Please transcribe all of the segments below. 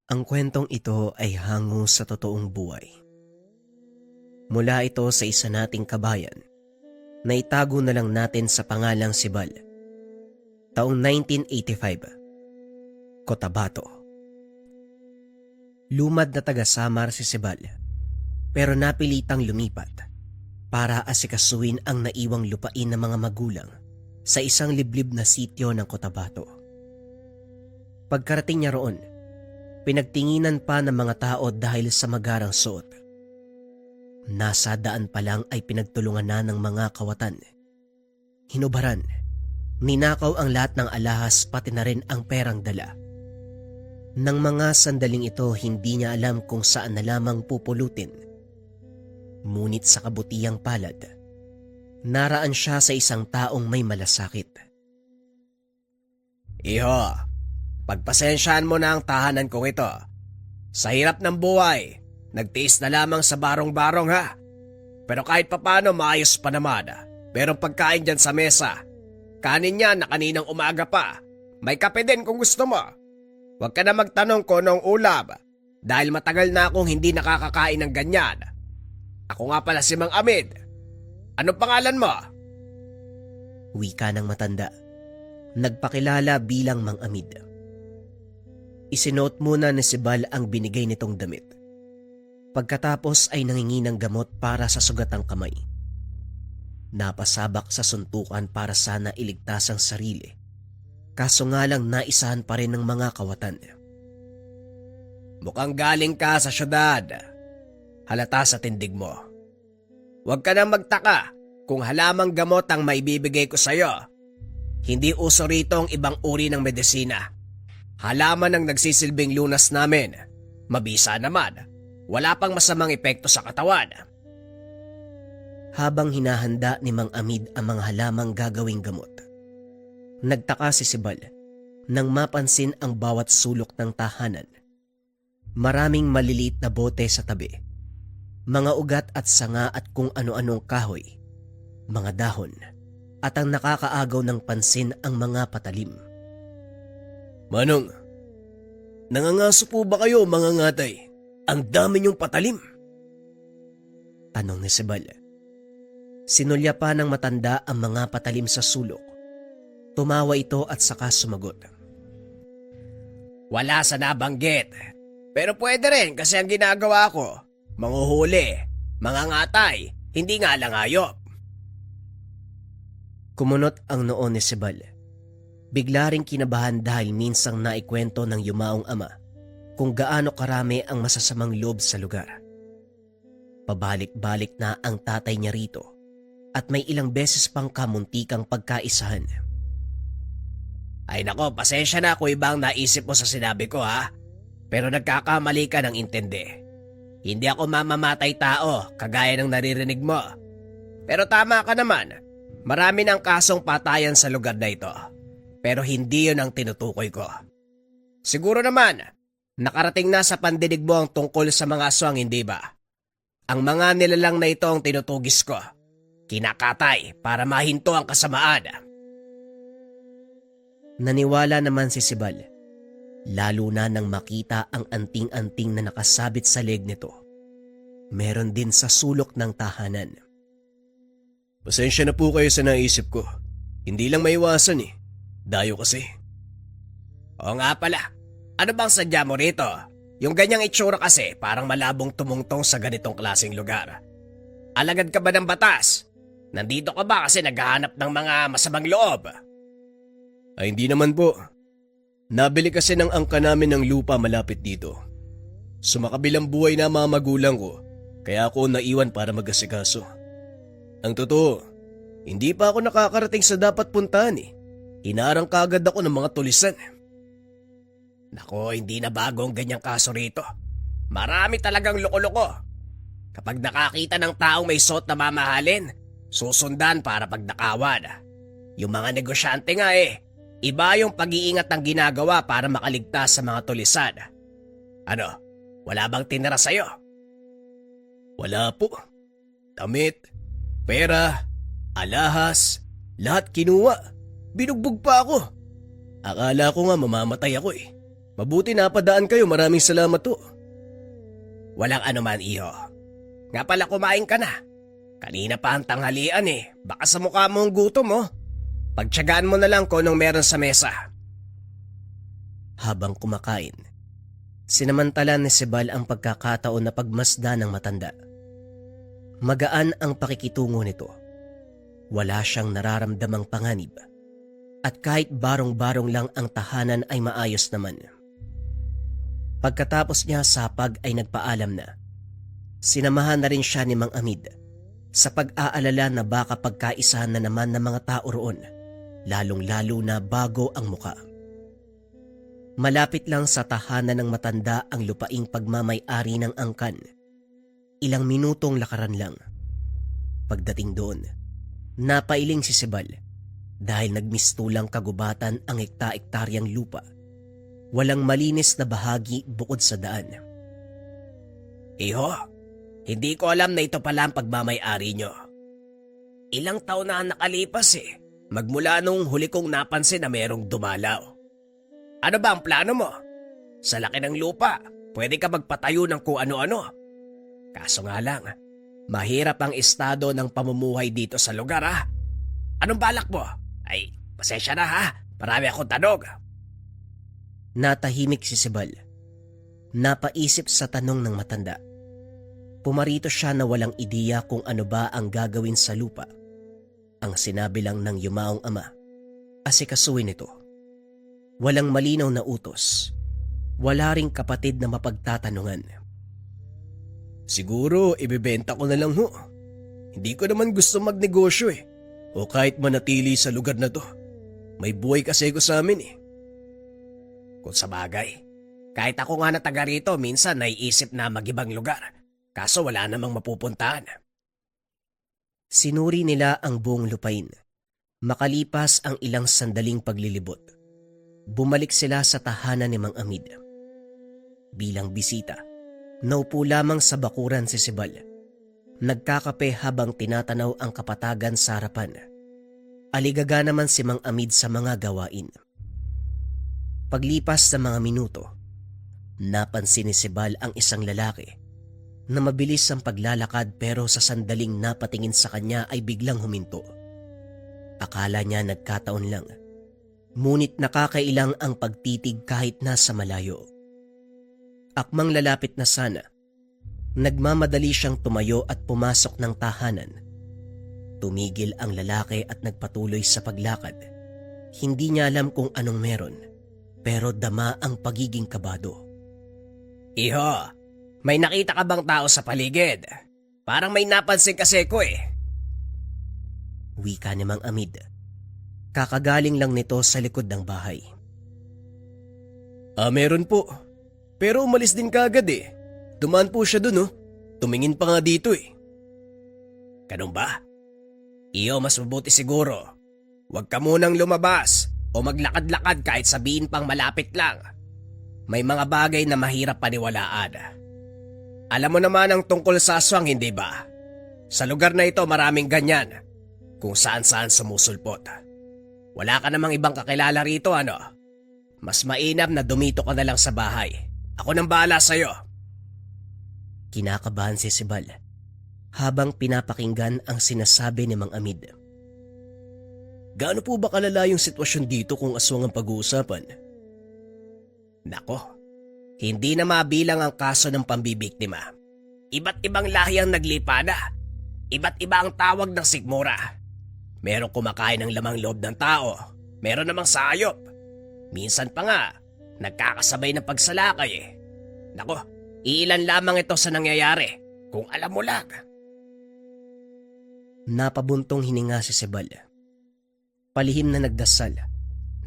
Ang kwentong ito ay hango sa totoong buhay. Mula ito sa isa nating kabayan na itago na lang natin sa pangalang si Bal. Taong 1985, Cotabato. Lumad na taga-Samar si Bal, pero napilitang lumipat para asikasuin ang naiwang lupain ng mga magulang sa isang liblib na sityo ng Cotabato. Pagkarating niya roon, pinagtinginan pa ng mga tao dahil sa magarang suot. Nasa daan pa lang ay pinagtulungan na ng mga kawatan. Hinubaran, ninakaw ang lahat ng alahas pati na rin ang perang dala. Nang mga sandaling ito, hindi niya alam kung saan na lamang pupulutin. Ngunit sa kabutihang palad, naraan siya sa isang taong may malasakit. Iho, pagpasensyahan mo na ang tahanan kong ito. Sa hirap ng buhay, nagtiis na lamang sa barong-barong ha. Pero kahit papano maayos pa naman. Merong pagkain dyan sa mesa. Kanin niya na kaninang umaga pa. May kape din kung gusto mo. Huwag ka na magtanong kung anong ulam dahil matagal na akong hindi nakakakain ng ganyan. Ako nga pala si Mang Amid. Anong pangalan mo? Wika ng matanda. Nagpakilala bilang Mang Amid. Isinuot muna ni si Bal ang binigay nitong damit. Pagkatapos ay nangingi ng gamot para sa sugatang kamay. Napasabak sa suntukan para sana iligtas ang sarili. Kaso nga lang naisahan pa rin ng mga kawatan. Mukhang galing ka sa syudad. Halata sa tindig mo. Huwag ka nang magtaka kung halamang gamot ang maibibigay ko sa'yo. Hindi uso rito ang ibang uri ng medisina. Halaman ang nagsisilbing lunas namin. Mabisa naman. Wala pang masamang epekto sa katawan. Habang hinahanda ni Mang Amid ang mga halamang gagawing gamot, nagtaka si Bal nang mapansin ang bawat sulok ng tahanan. Maraming maliliit na bote sa tabi, mga ugat at sanga at kung ano-anong kahoy, mga dahon, at ang nakakaagaw ng pansin ang mga patalim. Manong, nangangaso po ba kayo mga ngatay? Ang dami niyong patalim. Tanong ni Bal. Sinulya pa ng matanda ang mga patalim sa sulok. Tumawa ito at saka sumagot. Wala sa nabanggit. Pero pwede rin kasi ang ginagawa ko, manghuhuli, mga ngatay, hindi nga lang hayop. Kumunot ang noo ni Bal. Bigla ring kinabahan dahil minsang naikwento ng yumaong ama kung gaano karami ang masasamang loob sa lugar. Pabalik-balik na ang tatay niya rito at may ilang beses pang kamuntikang pagkaisahan. Ay nako, pasensya na kung ibang naisip mo sa sinabi ko ha. Pero nagkakamali ka ng intindi. Hindi ako mamamatay tao kagaya ng naririnig mo. Pero tama ka naman. Marami ng kasong patayan sa lugar na ito. Pero hindi yun ang tinutukoy ko. Siguro naman, nakarating na sa pandinig mo ang tungkol sa mga aswang, hindi ba? Ang mga nilalang na ito ang tinutugis ko. Kinakatay para mahinto ang kasamaan. Naniwala naman si Bal, lalo na nang makita ang anting-anting na nakasabit sa leg nito. Meron din sa sulok ng tahanan. Pasensya na po kayo sa naisip ko. Hindi lang maiwasan eh. Dayo kasi. Oo nga pala. Ano bang sadya mo rito? Yung ganyang itsura kasi parang malabong tumungtong sa ganitong klaseng lugar. Alagad ka ba ng batas? Nandito ka ba kasi naghahanap ng mga masamang loob? Ay hindi naman po. Nabili kasi ng angka namin ng lupa malapit dito. Sumakabilang buhay na mga magulang ko, kaya ako naiwan para mag-asikaso. Ang totoo, hindi pa ako nakakarating sa dapat puntahan eh. Hinarang kagad ako ng mga tulisan. Nako, hindi na bago ang ganyang kaso rito. Marami talagang loko-loko. Kapag nakakita ng taong may suot na mamahalin, susundan para pagdakawan. Yung mga negosyante nga iba yung pag-iingat ng ginagawa para makaligtas sa mga tulisan. Ano, wala bang tinira sa'yo? Wala po. Damit, pera, alahas, lahat kinuha. Binugbog pa ako. Akala ko nga mamamatay ako eh. Mabuti napadaan kayo, maraming salamat to. Walang anuman, iho. Nga pala kumain ka na. Kanina pa ang tanghalian baka sa mukha mo ang gutom mo. Pagtiyagaan mo na lang kung anong meron sa mesa. Habang kumakain, sinamantala ni Sibal ang pagkakataon na pagmasdan ng matanda. Magaan ang pakikitungo nito. Wala siyang nararamdamang panganib. At kahit barong-barong lang ang tahanan ay maayos naman. Pagkatapos niya sapag ay nagpaalam na. Sinamahan na rin siya ni Mang Amid sa pag-aalala na baka pagkaisahan na naman ng mga tao roon, lalong-lalo na bago ang muka. Malapit lang sa tahanan ng matanda ang lupaing pagmamay-ari ng angkan. Ilang minutong lakaran lang. Pagdating doon, napailing si Sibal dahil nagmistulang kagubatan ang hekta-hektaryang lupa. Walang malinis na bahagi bukod sa daan. Iho, hindi ko alam na ito pala ang pagmamay-ari nyo. Ilang taon na ang nakalipas magmula nung huli kong napansin na merong dumalaw. Ano ba ang plano mo? Sa laki ng lupa, pwede ka magpatayo ng kung ano-ano. Kaso nga lang, mahirap ang estado ng pamumuhay dito sa lugar Anong balak mo? Ay, pasensya na marami akong tanong. Natahimik si Sibal. Napaisip sa tanong ng matanda. Pumarito siya na walang ideya kung ano ba ang gagawin sa lupa. Ang sinabi lang ng yumaong ama, asikasuhin ito. Walang malinaw na utos. Wala ring kapatid na mapagtatanungan. Siguro ibebenta ko na lang ho. Hindi ko naman gusto magnegosyo O kahit manatili sa lugar na to. May buhay kasi ko sa amin Kung sa bagay, kahit ako nga na taga rito minsan naiisip na mag-ibang lugar. Kaso wala namang mapupuntahan. Sinuri nila ang buong lupain. Makalipas ang ilang sandaling paglilibot, bumalik sila sa tahanan ni Mang Amid. Bilang bisita, naupo lamang sa bakuran si Sibal. Nagkakape habang tinatanaw ang kapatagan sa harapan. Aligaga naman si Mang Amid sa mga gawain. Paglipas ng mga minuto, napansin ni Sibal ang isang lalaki na mabilis ang paglalakad pero sa sandaling napatingin sa kanya ay biglang huminto. Akala niya nagkataon lang, ngunit nakakailang ang pagtitig kahit nasa malayo. Akmang lalapit na sana, nagmamadali siyang tumayo at pumasok ng tahanan. Tumigil ang lalaki at nagpatuloy sa paglakad. Hindi niya alam kung anong meron, pero dama ang pagiging kabado. Iho, may nakita ka bang tao sa paligid? Parang may napansin kasi ko Wika ni Mang Amid. Kakagaling lang nito sa likod ng bahay. Meron po. Pero umalis din kaagad Dumaan po siya dun Tumingin pa nga dito Ganun ba? Iyo, mas mabuti siguro. Huwag ka munang lumabas o maglakad-lakad kahit sabihin pang malapit lang. May mga bagay na mahirap paniwalaan. Alam mo naman ang tungkol sa aswang, hindi ba? Sa lugar na ito maraming ganyan. Kung saan-saan sumusulpot. Wala ka namang ibang kakilala rito, ano? Mas mainam na dumito ka na lang sa bahay. Ako nang bahala sa'yo. Kinakabahan si Sibal habang pinapakinggan ang sinasabi ni Mang Amid. Gaano po ba kalala yung sitwasyon dito kung aswang ang pag-uusapan? Nako, hindi na mabilang ang kaso ng pambibiktima. Iba't ibang lahi ang naglipana. Iba't iba ang tawag ng sikmura. Merong kumakain ng lamang loob ng tao. Meron namang sayop. Minsan pa nga, nagkakasabay ng pagsalakay Nako, iilan lamang ito sa nangyayari. Kung alam mo lang. Napabuntong hininga si Sibal. Palihim na nagdasal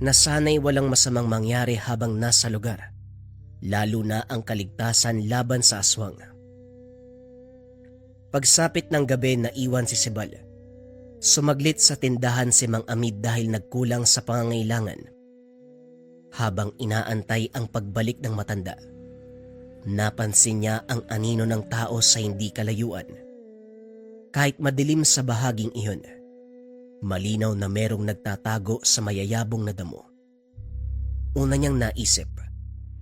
na sana'y walang masamang mangyari habang nasa lugar. Lalo na ang kaligtasan laban sa aswang. Pagsapit ng gabi na iwan si Sibal. Sumaglit sa tindahan si Mang Amid dahil nagkulang sa pangangailangan. Habang inaantay ang pagbalik ng matanda, napansin niya ang anino ng tao sa hindi kalayuan. Kahit madilim sa bahaging iyon, malinaw na merong nagtatago sa mayayabong na damo. Una niyang naisip,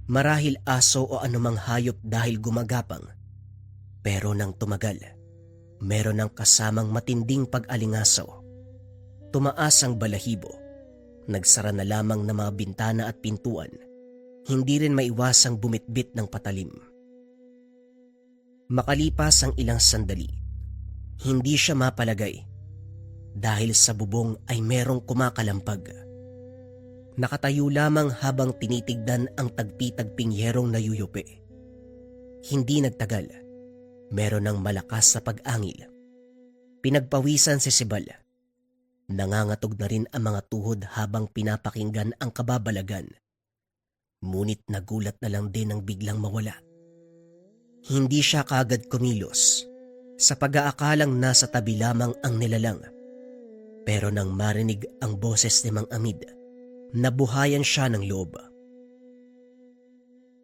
Marahil aso o anumang hayop dahil gumagapang. Pero nang tumagal, meron ng kasamang matinding pag-alingasaw. Tumaas ang balahibo. Nagsara na lamang ng mga bintana at pintuan. Hindi rin maiwasang bumitbit ng patalim. Makalipas ang ilang sandali, hindi siya mapalagay dahil sa bubong ay merong kumakalampag. Nakatayo lamang habang tinitignan ang tagpi-tagping yerong nayuyupi. Hindi nagtagal, meron ng malakas na pag-angil. Pinagpawisan si Sibal. Nangangatog na rin ang mga tuhod habang pinapakinggan ang kababalagan. Ngunit nagulat na lang din ang biglang mawala. Hindi siya kaagad kumilos sa pag-aakalang nasa tabi lamang ang nilalang. Pero nang marinig ang boses ni Mang Amid, nabuhayan siya ng loob.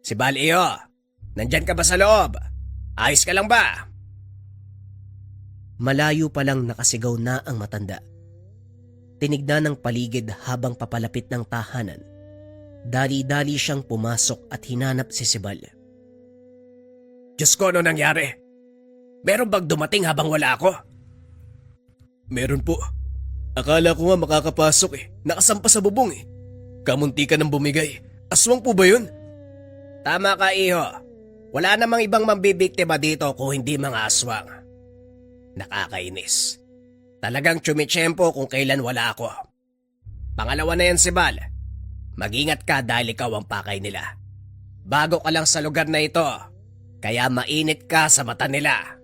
Sibal, iyo! Nandyan ka ba sa loob? Ayos ka lang ba? Malayo pa lang nakasigaw na ang matanda. Tinignan ng paligid habang papalapit ng tahanan. Dali-dali siyang pumasok at hinanap si Sibal. Diyos ko, ano nangyari? Meron bang dumating habang wala ako? Meron po. Akala ko nga makakapasok Nakasampa sa bubong Kamunti ka nang bumigay. Aswang po ba yun? Tama ka, iho. Wala namang ibang mambibiktima dito kung hindi mga aswang. Nakakainis. Talagang tsumitsyempo kung kailan wala ako. Pangalawa na yan, Sibal. Mag-ingat ka dahil ikaw ang pakay nila. Bago ka lang sa lugar na ito, kaya mainit ka sa mata nila.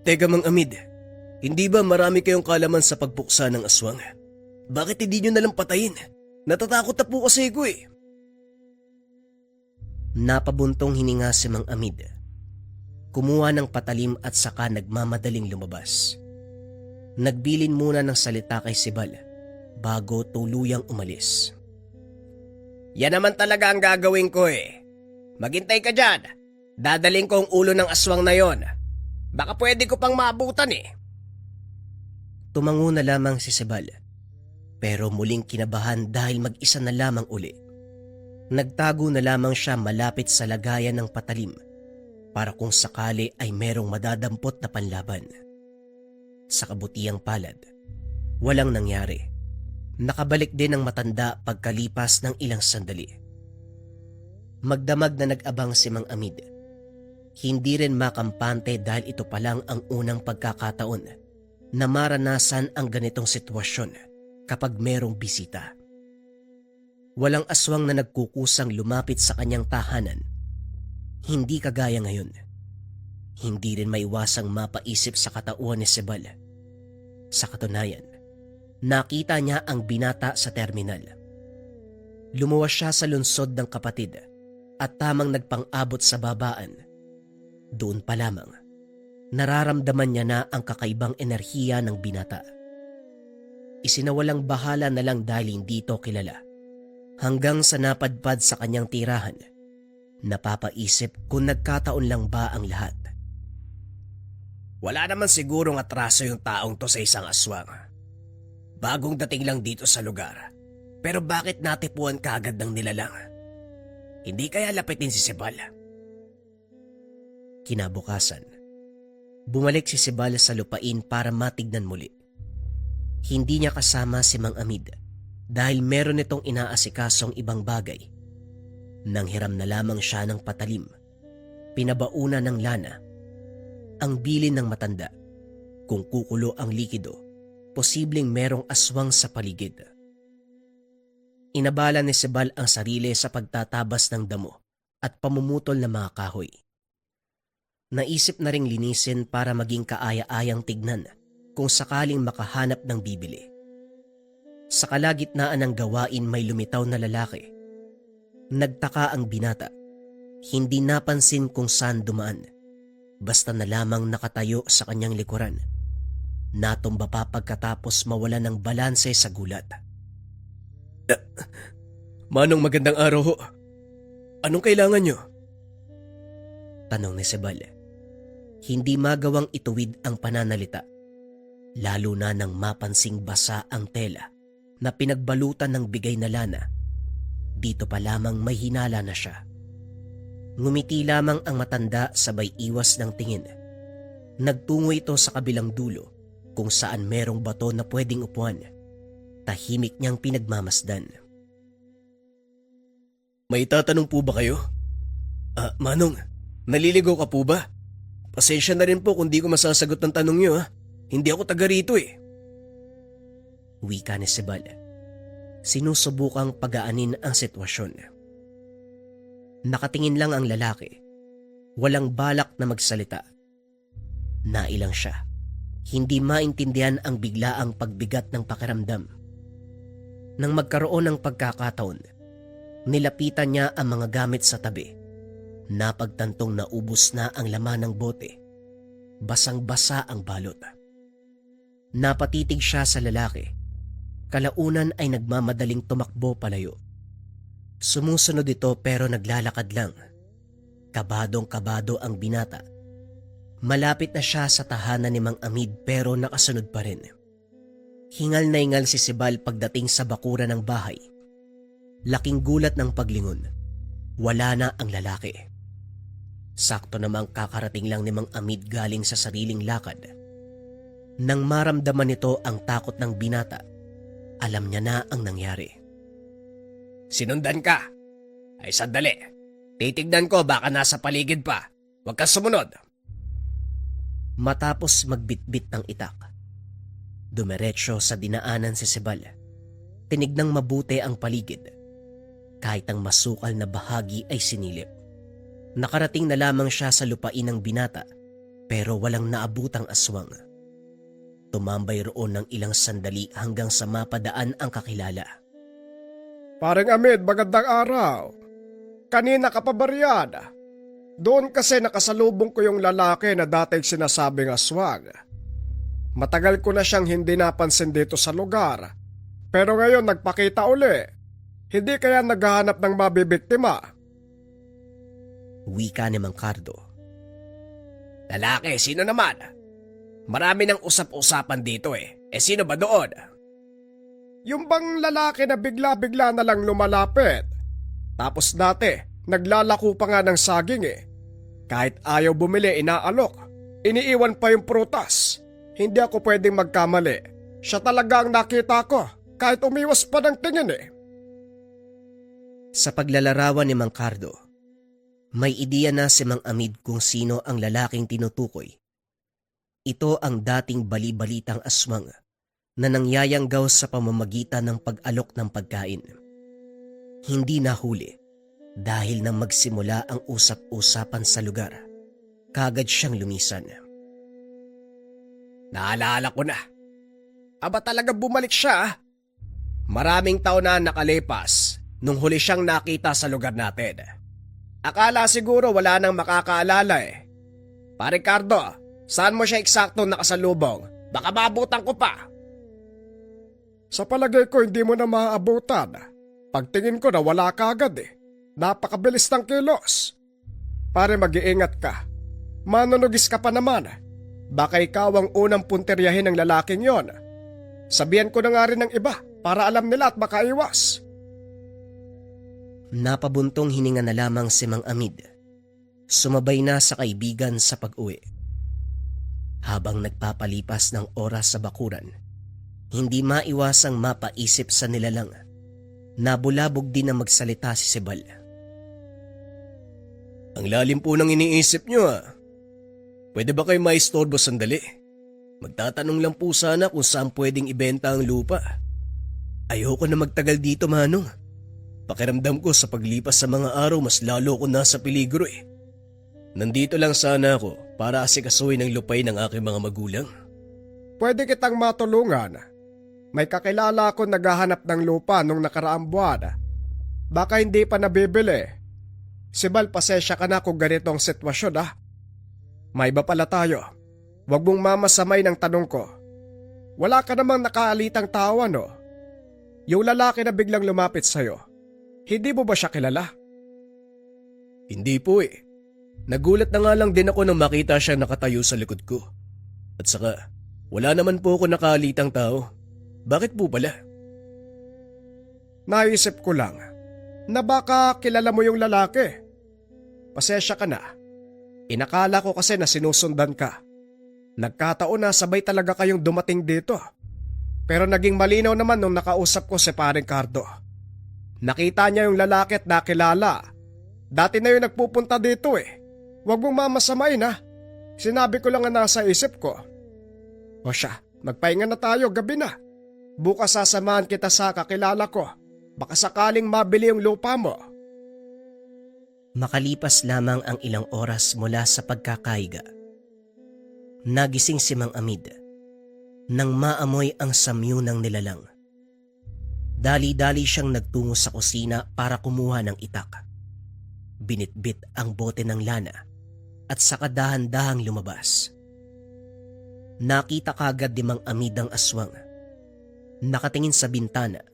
Teka Mang Amid, hindi ba marami kayong kalaman sa pagpuksa ng aswang? Bakit hindi nyo nalang patayin? Natatakot na po kasi ko Napabuntong hininga si Mang Amid. Kumuha ng patalim at saka nagmamadaling lumabas. Nagbilin muna ng salita kay Sibal bago tuluyang umalis. Yan naman talaga ang gagawin ko Maghintay ka dyan. Dadaling ko ang ulo ng aswang na yon. Baka pwede ko pang maabutan Tumango na lamang si Sibal. Pero muling kinabahan dahil mag-isa na lamang uli. Nagtago na lamang siya malapit sa lagayan ng patalim para kung sakali ay merong madadampot na panlaban. Sa kabutihang palad, walang nangyari. Nakabalik din ang matanda pagkalipas ng ilang sandali. Magdamag na nag-abang si Mang Amid. Hindi rin makampante dahil ito pa lang ang unang pagkakataon na maranasan ang ganitong sitwasyon kapag merong bisita. Walang aswang na nagkukusang lumapit sa kanyang tahanan. Hindi kagaya ngayon. Hindi rin maiwasang mapaisip sa katauhan ni Sibal. Sa katunayan, nakita niya ang binata sa terminal. Lumuwas siya sa lungsod ng kapatid at tamang nagpang-abot sa babaan. Doon pa lamang, nararamdaman niya na ang kakaibang enerhiya ng binata. Isinawalang bahala na lang dahil hindi ito kilala. Hanggang sa napadpad sa kanyang tirahan, napapaisip kung nagkataon lang ba ang lahat. Wala naman sigurong atraso yung taong to sa isang aswang. Bagong dating lang dito sa lugar. Pero bakit natipuan kaagad ng nilalang? Hindi kaya lapitin si Sibal? Kinabukasan, bumalik si Sibal sa lupain para matignan muli. Hindi niya kasama si Mang Amid dahil meron itong inaasikasong ibang bagay. Nanghiram na lamang siya ng patalim, pinabauna ng lana, ang bilin ng matanda. Kung kukulo ang likido, posibleng merong aswang sa paligid. Inabala ni Sibal ang sarili sa pagtatabas ng damo at pamumutol ng mga kahoy. Naisip na ring linisin para maging kaaya-ayang tignan kung sakaling makahanap ng bibili. Sa kalagitnaan ng gawain may lumitaw na lalaki. Nagtaka ang binata. Hindi napansin kung saan dumaan. Basta na lamang nakatayo sa kanyang likuran. Natumba pa pagkatapos mawala ng balanse sa gulat. Manong, magandang araw ho. Anong kailangan nyo? Tanong ni Sibal. Hindi magawang ituwid ang pananalita. Lalo na nang mapansing basa ang tela na pinagbalutan ng bigay na lana. Dito pa lamang may hinala na siya. Ngumiti lamang ang matanda sabay iwas ng tingin. Nagtungo ito sa kabilang dulo kung saan merong bato na pwedeng upuan. Tahimik niyang pinagmamasdan. May tatanong po ba kayo? Manong, naliligaw ka po ba? Pasensya na rin po kung di ko masasagot ng tanong niyo ha. Hindi ako taga rito eh. Wika ni Sibal. Sinusubukang pagaanin ang sitwasyon. Nakatingin lang ang lalaki. Walang balak na magsalita. Nailang siya. Hindi maintindihan ang biglaang pagbigat ng pakiramdam. Nang magkaroon ng pagkakataon, nilapitan niya ang mga gamit sa tabi. Napagtantong naubos na ang laman ng bote. Basang-basa ang balot. Napatitig siya sa lalaki. Kalaunan ay nagmamadaling tumakbo palayo. Sumusunod ito pero naglalakad lang. Kabadong-kabado ang binata. Malapit na siya sa tahanan ni Mang Amid pero nakasunod pa rin. Hingal na hingal si Sibal pagdating sa bakuran ng bahay. Laking gulat ng paglingon. Wala na ang lalaki. Sakto namang kakarating lang ni Mang Amid galing sa sariling lakad. Nang maramdaman nito ang takot ng binata, alam niya na ang nangyari. Sinundan ka. Ay sandali. Titignan ko baka nasa paligid pa. Huwag kang sumunod. Matapos magbitbit ng itak, dumiretso sa dinaanan si Sibal. Tinignang mabuti ang paligid. Kahit ang masukal na bahagi ay sinilip. Nakarating na lamang siya sa lupain ng binata pero walang naabutang aswang. Tumambay roon ng ilang sandali hanggang sa mapadaan ang kakilala. Paring Amid, magandang araw. Kanina ka pa ba riyan? Doon kasi nakasalubong ko yung lalaki na dating sinasabing aswang. Matagal ko na siyang hindi napansin dito sa lugar. Pero ngayon nagpakita uli. Hindi kaya naghahanap ng mabibiktima? Wika ni Mang Cardo. Lalaki, sino naman? Marami ng usap-usapan dito eh. Sino ba doon? Yung bang lalaki na bigla-bigla na lang lumalapit? Tapos dati, naglalako pa nga ng saging eh. Kahit ayaw bumili, inaalok. Iniiwan pa yung prutas. Hindi ako pwedeng magkamali. Siya talaga ang nakita ko, kahit umiwas pa ng tingin eh. Sa paglalarawan ni Mang Cardo, may ideya na si Mang Amid kung sino ang lalaking tinutukoy. Ito ang dating bali-balitang aswang na nangyayanggaw sa pamamagitan ng pag-alok ng pagkain. Hindi nahuli dahil nang magsimula ang usap-usapan sa lugar, kagad siyang lumisan. Naalala ko na. Aba talaga bumalik siya. Maraming taon na nakalipas nung huli siyang nakita sa lugar natin. Akala siguro wala nang makakaalala eh. Pa Ricardo, saan mo siya eksakto nakasalubong? Baka maabutan ko pa. Sa palagay ko hindi mo na maaabutan. Pagtingin ko na wala ka agad eh. Napakabilis ng kilos. Pare mag-iingat ka. Manunugis ka pa naman. Baka ikaw ang unang punteryahin ng lalaking yon. Sabihan ko na nga rin ng iba para alam nila at makaiwas. Napabuntong hininga na lamang si Mang Amid. Sumabay na sa kaibigan sa pag-uwi. Habang nagpapalipas ng oras sa bakuran, hindi maiwasang mapaisip sa nilalang. Nabulabog din na magsalita si Sibal. Ang lalim po ng iniisip niyo ah. Pwede ba kayo maistorbo sandali? Magtatanong lang po sana kung saan pwedeng ibenta ang lupa. Ayoko na magtagal dito, Manong. Pakiramdam ko sa paglipas sa mga araw mas lalo ko nasa peligro eh. Nandito lang sana ako para asikasuhin ang lupay ng aking mga magulang. Pwede kitang matulungan. May kakilala ako naghahanap ng lupa nung nakaraang buwan. Baka hindi pa nabibili. Sibal, pasensya ka na kung ganito ang sitwasyon ah. May iba pala tayo. Huwag mong mamasamay ng tanong ko. Wala ka namang nakaalitang tawa no? Yung lalaki na biglang lumapit sa'yo, hindi mo ba siya kilala? Hindi po eh. Nagulat na nga lang din ako nang makita siya nakatayo sa likod ko. At saka, wala naman po ako nakaalitang tao. Bakit po pala? Naisip ko lang, na baka kilala mo yung lalaki. Pasensya ka na. Inakala ko kasi na sinusundan ka. Nagkataon na sabay talaga kayong dumating dito. Pero naging malinaw naman nung nakausap ko si Paring Cardo. Nakita niya yung lalaki at nakilala. Dati na yung nagpupunta dito eh. Huwag mong mamasamain ha. Sinabi ko lang na nasa isip ko. O siya, magpahinga na tayo, gabi na. Bukas sasamahan kita sa kakilala ko. Baka sakaling mabili yung lupa mo. Makalipas lamang ang ilang oras mula sa pagkakaiga, nagising si Mang Amid nang maamoy ang samyu ng nilalang. Dali-dali siyang nagtungo sa kusina para kumuha ng itak. Binitbit ang bote ng lana at saka dahan-dahang lumabas. Nakita kagad ni Mang Amid ang aswang. Nakatingin sa bintana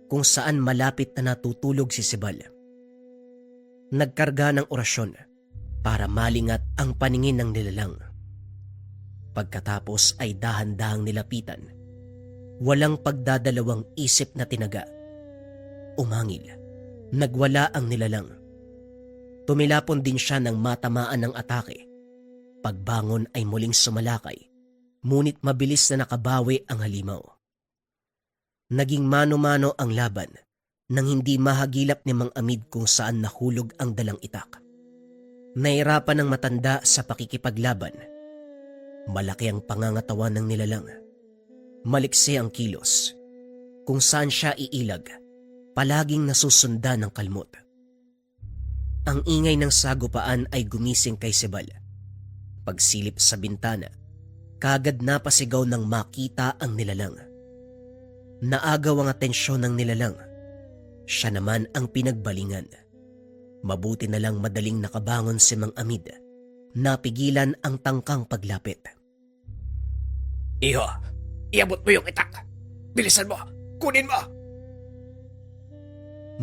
kung saan malapit na natutulog si Sibal. Nagkarga ng orasyon para malingat ang paningin ng nilalang. Pagkatapos ay dahan-dahang nilapitan. Walang pagdadalawang isip na tinaga. Umangil. Nagwala ang nilalang. Tumilapon din siya nang matamaan ng atake. Pagbangon ay muling sumalakay, ngunit mabilis na nakabawi ang halimaw. Naging mano-mano ang laban nang hindi mahagilap ni Mang Amid kung saan nahulog ang dalang itak. Nahirapan ng matanda sa pakikipaglaban. Malaki ang pangangatawan ng nilalang. Maliksi ang kilos. Kung saan siya iilag, palaging nasusundan ng kalmot. Ang ingay ng sagupaan ay gumising kay Sibal. Pagsilip sa bintana, kagad napasigaw ng makita ang nilalang. Naagaw ang atensyon ng nilalang. Siya naman ang pinagbalingan. Mabuti na lang madaling nakabangon si Mang Amid. Napigilan ang tangkang paglapit. Iho, iabot mo yung itak. Bilisan mo, kunin mo.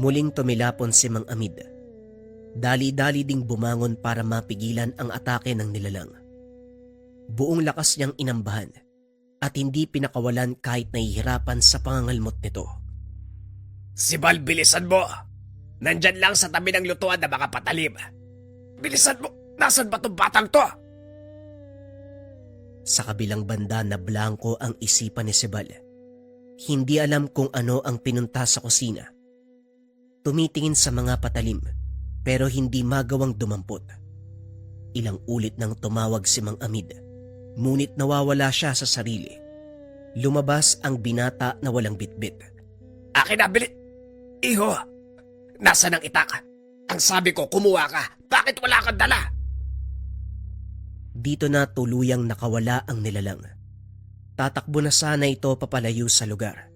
Muling tumilapon si Mang Amid. Dali-dali ding bumangon para mapigilan ang atake ng nilalang. Buong lakas niyang inambahan at hindi pinakawalan kahit nahihirapan sa pangangalmot nito. Sibal, bilisan mo. Nandyan lang sa tabi ng lutuan na mga patalim. Bilisan mo, nasan ba itong batang to? Sa kabilang banda na blanko ang isipan ni Sibal. Hindi alam kung ano ang pinunta sa kusina. Tumitingin sa mga patalim pero hindi magawang dumampot. Ilang ulit nang tumawag si Mang Amid, ngunit nawawala siya sa sarili. Lumabas ang binata na walang bitbit. Akin na, bilit. Iho, nasa ng itak? Ang sabi ko, kumuha ka. Bakit wala kang dala? Dito na tuluyang nakawala ang nilalang. Tatakbo na sana ito papalayo sa lugar,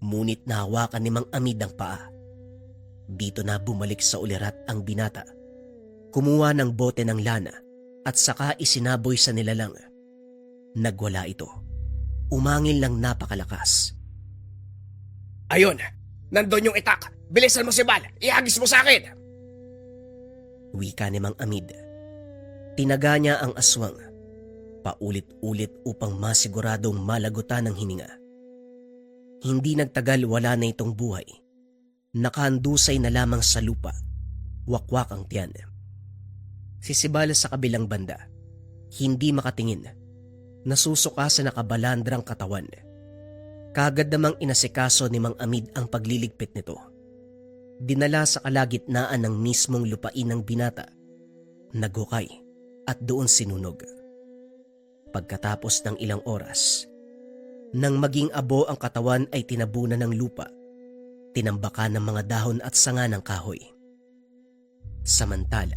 ngunit nahawakan ni Mang Amid ang paa. Dito na bumalik sa ulirat ang binata. Kumuha ng bote ng lana at saka isinaboy sa nilalang. Nagwala ito. Umangil lang napakalakas. Ayun, nandun yung itak. Bilisan mo, Sibal. Ihagis mo sa akin. Wika ni Mang Amid. Tinaga niya ang aswang. Paulit-ulit upang masiguradong malagutan ng hininga. Hindi nagtagal, wala na itong buhay. Nakahandusay na lamang sa lupa. Wakwak ang tiyan. Si Sibal sa kabilang banda, hindi makatingin. Nasusuka sa nakabalandrang katawan. Kagad namang inasikaso ni Mang Amid ang pagliligpit nito. Dinala sa kalagitnaan ng mismong lupain ng binata. Naghukay at doon sinunog. Pagkatapos ng ilang oras, nang maging abo ang katawan ay tinabunan ng lupa. Tinambakan ng mga dahon at sanga ng kahoy. Samantala,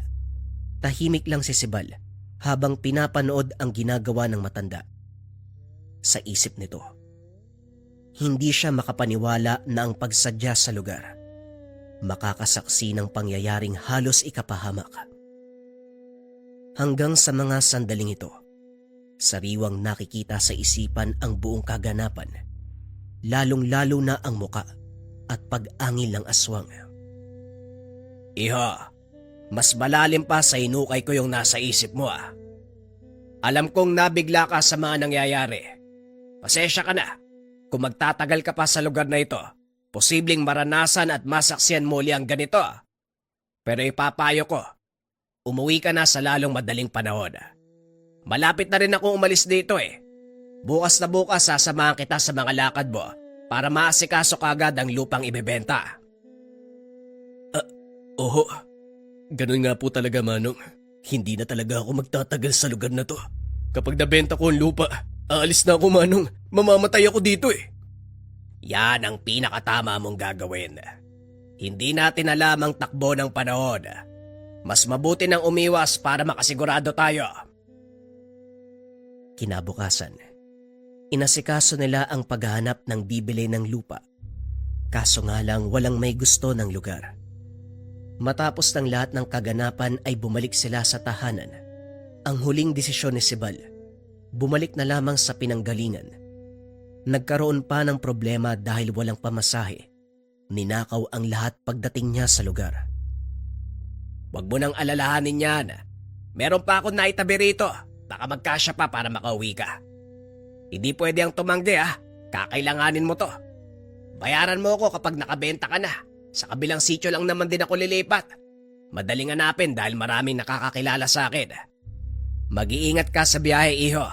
tahimik lang si Sibal habang pinapanood ang ginagawa ng matanda. Sa isip nito, hindi siya makapaniwala na ang pagsadya sa lugar makakasaksi ng pangyayaring halos ikapahamak. Hanggang sa mga sandaling ito, sariwang nakikita sa isipan ang buong kaganapan, lalong-lalo na ang muka at pag-angil ng aswang. Iho, mas malalim pa sa inukay ko yung nasa isip mo ah. Alam kong nabigla ka sa mga nangyayari. Pasensya ka na kung magtatagal ka pa sa lugar na ito posibleng maranasan at masaksiyan muli ang ganito. Pero ipapayo ko, umuwi ka na sa lalong madaling panahon. Malapit na rin ako umalis dito eh. Bukas na bukas sasamahan kita sa mga lakad mo para maasikaso kagad ang lupang ibebenta. Oo, ganun nga po talaga, Manong. Hindi na talaga ako magtatagal sa lugar na to. Kapag nabenta ko ang lupa, aalis na ako, Manong. Mamamatay ako dito eh. Yan ang pinakatama mong gagawin. Hindi natin alam ang takbo ng panahon. Mas mabuti nang umiwas para makasigurado tayo. Kinabukasan, inasikaso nila ang paghahanap ng bibili ng lupa. Kaso nga lang walang may gusto ng lugar. Matapos ng lahat ng kaganapan ay bumalik sila sa tahanan. Ang huling desisyon ni Sibal, bumalik na lamang sa pinanggalingan. Nagkaroon pa ng problema dahil walang pamasahe. Ninakaw ang lahat pagdating niya sa lugar. Huwag mo nang alalahanin yan. Meron pa akong naitabi rito. Baka magkasya pa para makauwi ka. Hindi pwede ang tumanggi Kakailanganin mo to. Bayaran mo ako kapag nakabenta ka na. Sa kabilang sityo lang naman din ako lilipat. Madaling hanapin dahil maraming nakakakilala sa akin. Mag-iingat ka sa biyahe, iho.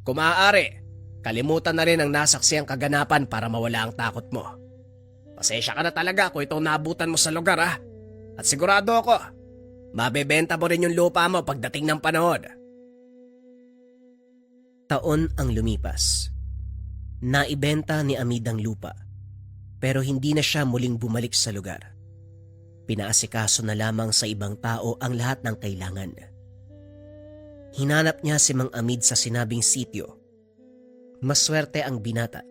Kung maaari, kalimutan na rin ang nasaksiyang kaganapan para mawala ang takot mo. Pasensya ka na talaga kung itong naabutan mo sa lugar At sigurado ako, mabebenta mo rin yung lupa mo pagdating ng panahon. Taon ang lumipas. Naibenta ni Amid ang lupa. Pero hindi na siya muling bumalik sa lugar. Pinaasikaso na lamang sa ibang tao ang lahat ng kailangan. Hinanap niya si Mang Amid sa sinabing sityo. Maswerte ang binata.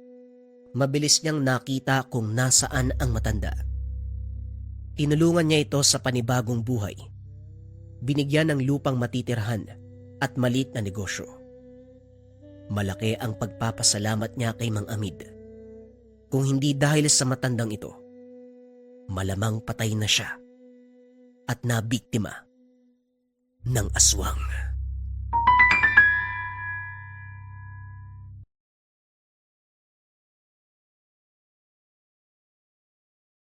Mabilis niyang nakita kung nasaan ang matanda. Tinulungan niya ito sa panibagong buhay. Binigyan ng lupang matitirhan at maliit na negosyo. Malaki ang pagpapasalamat niya kay Mang Amid. Kung hindi dahil sa matandang ito, malamang patay na siya at nabiktima ng aswang.